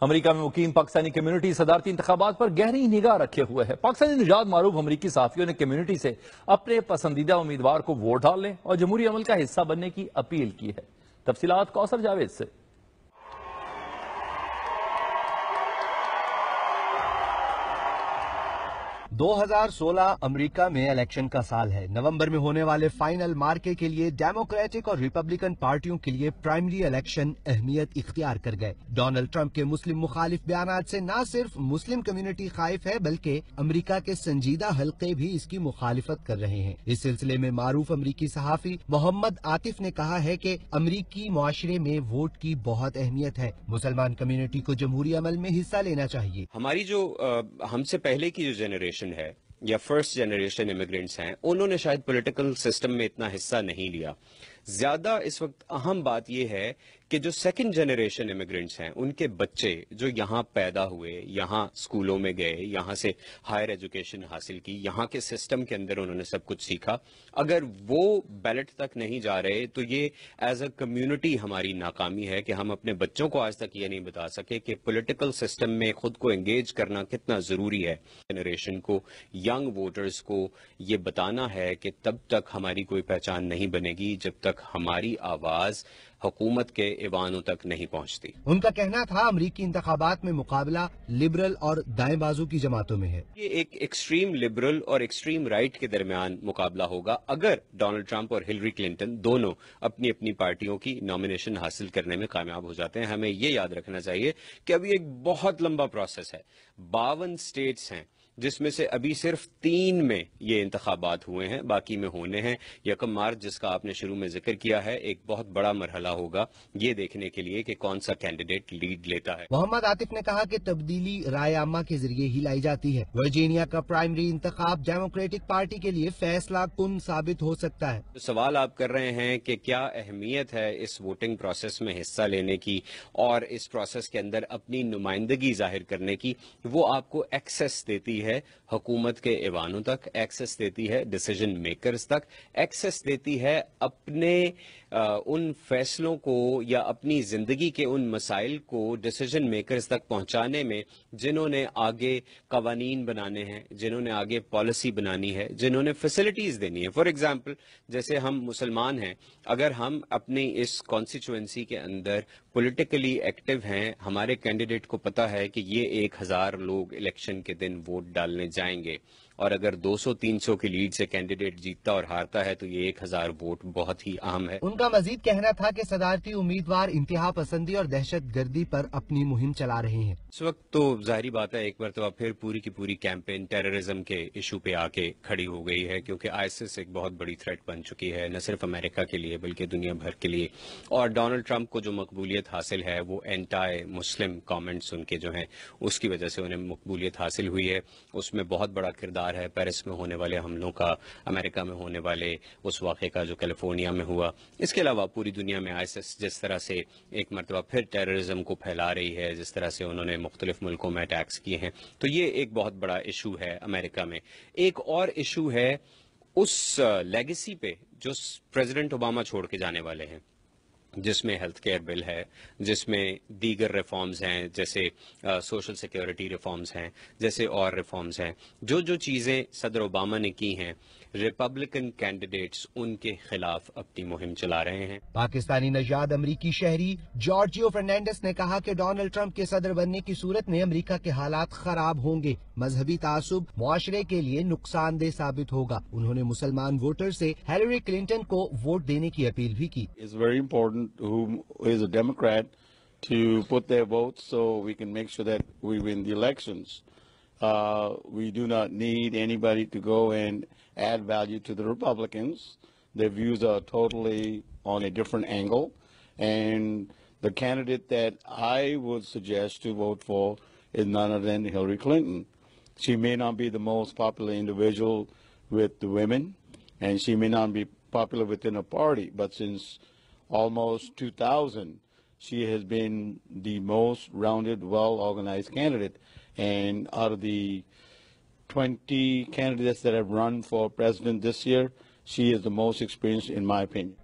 امریکہ میں مقیم پاکستانی کمیونٹی صدارتی انتخابات پر گہری نگاہ رکھے ہوئے ہے۔ پاکستانی نژاد معروف امریکی صحافیوں نے کمیونٹی سے اپنے پسندیدہ امیدوار کو ووٹ ڈالنے اور جمہوری عمل کا حصہ بننے کی اپیل کی ہے۔ تفصیلات کوثر جاوید سے۔ 2016 امریکہ میں الیکشن کا سال ہے۔ نومبر میں ہونے والے فائنل مارکے کے لیے ڈیموکریٹک اور ریپبلکن پارٹیوں کے لیے پرائمری الیکشن اہمیت اختیار کر گئے۔ ڈونلڈ ٹرمپ کے مسلم مخالف بیانات سے نہ صرف مسلم کمیونٹی خائف ہے بلکہ امریکہ کے سنجیدہ حلقے بھی اس کی مخالفت کر رہے ہیں۔ اس سلسلے میں معروف امریکی صحافی محمد عاطف نے کہا ہے کہ امریکی معاشرے میں ووٹ کی بہت اہمیت ہے۔ مسلمان کمیونٹی کو جمہوری عمل میں حصہ لینا چاہیے۔ ہماری جو ہم سے پہلے کی جو جنریشن ہے یا فرسٹ جنریشن امیگرینٹس ہیں، انہوں نے شاید پولیٹیکل سسٹم میں اتنا حصہ نہیں لیا۔ زیادہ اس وقت اہم بات یہ ہے کہ جو سیکنڈ جنریشن امیگرینٹس ہیں، ان کے بچے جو یہاں پیدا ہوئے، یہاں اسکولوں میں گئے، یہاں سے ہائر ایجوکیشن حاصل کی، یہاں کے سسٹم کے اندر انہوں نے سب کچھ سیکھا، اگر وہ بیلٹ تک نہیں جا رہے تو یہ ایز اے کمیونٹی ہماری ناکامی ہے کہ ہم اپنے بچوں کو آج تک یہ نہیں بتا سکے کہ پولیٹیکل سسٹم میں خود کو انگیج کرنا کتنا ضروری ہے۔ جنریشن کو، ینگ ووٹرز کو یہ بتانا ہے کہ تب تک ہماری کوئی پہچان نہیں بنے گی جب تک ہماری آواز حکومت کے ایوانوں تک نہیں پہنچتی۔ ان کا کہنا تھا امریکی انتخابات میں مقابلہ لبرل اور دائیں بازو کی جماعتوں میں ہے۔ یہ ایک ایکسٹریم لبرل اور ایکسٹریم رائٹ کے درمیان مقابلہ ہوگا اگر ڈونلڈ ٹرمپ اور ہلری کلنٹن دونوں اپنی اپنی پارٹیوں کی نامینیشن حاصل کرنے میں کامیاب ہو جاتے ہیں۔ ہمیں یہ یاد رکھنا چاہیے کہ ابھی ایک بہت لمبا پروسیس ہے۔ 52 اسٹیٹس ہیں جس میں سے ابھی صرف 3 میں یہ انتخابات ہوئے ہیں، باقی میں ہونے ہیں۔ 1 مارچ جس کا آپ نے شروع میں ذکر کیا ہے، ایک بہت بڑا مرحلہ ہوگا یہ دیکھنے کے لیے کہ کون سا کینڈیڈیٹ لیڈ لیتا ہے۔ محمد عاطف نے کہا کہ تبدیلی رائے عامہ کے ذریعے ہی لائی جاتی ہے۔ ورجینیا کا پرائمری انتخاب ڈیموکریٹک پارٹی کے لیے فیصلہ کن ثابت ہو سکتا ہے۔ سوال آپ کر رہے ہیں کہ کیا اہمیت ہے اس ووٹنگ پروسیس میں حصہ لینے کی اور اس پروسیس کے اندر اپنی نمائندگی ظاہر کرنے کی، وہ آپ کو ایکسیس دیتی ہے حکومت کے ایوانوں تک، ایکسیس دیتی ہے ڈیسیجن میکرز تک، ایکسیس دیتی ہے اپنے ان فیصلوں کو یا اپنی زندگی کے ان مسائل کو ڈیسیجن میکرز تک پہنچانے میں جنہوں نے آگے قوانین بنانے ہیں، جنہوں نے آگے پالیسی بنانی ہے، جنہوں نے فیسلٹیز دینی ہے۔ فار ایگزامپل جیسے ہم مسلمان ہیں، اگر ہم اپنی اس کانسٹیچوئنسی کے اندر پولیٹیکلی ایکٹیو ہیں، ہمارے کینڈیڈیٹ کو پتا ہے کہ یہ 1000 لوگ الیکشن کے دن ووٹ ڈالنے جائیں گے، اور اگر 200-300 کی لیڈ سے کینڈیڈیٹ جیتتا اور ہارتا ہے تو یہ 1000 ووٹ بہت ہی اہم ہے۔ ان کا مزید کہنا تھا کہ صدارتی امیدوار انتہا پسندی اور دہشت گردی پر اپنی مہم چلا رہے ہیں۔ اس وقت تو ظاہری بات ہے ایک مرتبہ پھر پوری کی پوری کیمپین ٹیررزم کے ایشو پہ آ کے کھڑی ہو گئی ہے، کیونکہ آئیسس ایک بہت بڑی تھریٹ بن چکی ہے، نہ صرف امریکہ کے لیے بلکہ دنیا بھر کے لیے۔ اور ڈونلڈ ٹرمپ کو جو مقبولیت حاصل ہے وہ اینٹائی مسلم کامنٹس ان کے جو ہیں اس کی وجہ سے انہیں مقبولیت حاصل ہوئی ہے۔ اس میں بہت بڑا کردار ہے پیرس میں ہونے والے حملوں کا، امریکہ میں ہونے والے اس واقعے کا جو کیلیفورنیا میں ہوا۔ اس کے علاوہ پوری دنیا میں آئیسس جس طرح سے ایک مرتبہ پھر ٹیررزم کو پھیلا رہی ہے، جس طرح سے انہوں نے مختلف ملکوں میں اٹیکس کیے ہیں، تو یہ ایک بہت بڑا ایشو ہے امریکہ میں۔ ایک اور ایشو ہے اس لیگیسی پہ جو پریزیڈنٹ اوباما چھوڑ کے جانے والے ہیں، جس میں ہیلتھ کیئر بل ہے، جس میں دیگر ریفارمز ہیں، جیسے سوشل سیکیورٹی ریفارمز ہیں، جیسے اور ریفارمز ہیں۔ جو چیزیں صدر اوباما نے کی ہیں، ریپبلکن کینڈیڈیٹس ان کے خلاف اپنی مہم چلا رہے ہیں۔ پاکستانی نژاد امریکی شہری جارجیو فرنینڈس نے کہا کہ ڈونلڈ ٹرمپ کے صدر بننے کی صورت میں امریکہ کے حالات خراب ہوں گے، مذہبی تعصب معاشرے کے لیے نقصان دہ ثابت ہوگا۔ انہوں نے مسلمان ووٹر سے ہیلری کلنٹن کو ووٹ دینے کی اپیل بھی کی۔ It's very important who is a Democrat to put their votes so we can make sure that we win the elections. We do not need anybody to go and add value to the Republicans. Their views are totally on a different angle. And the candidate that I would suggest to vote for is none other than Hillary Clinton. She may not be the most popular individual with the women, and she may not be popular within a party, but since almost 2000, she has been the most rounded, well-organized candidate. And out of the 20 candidates that have run for president this year, she is the most experienced in my opinion.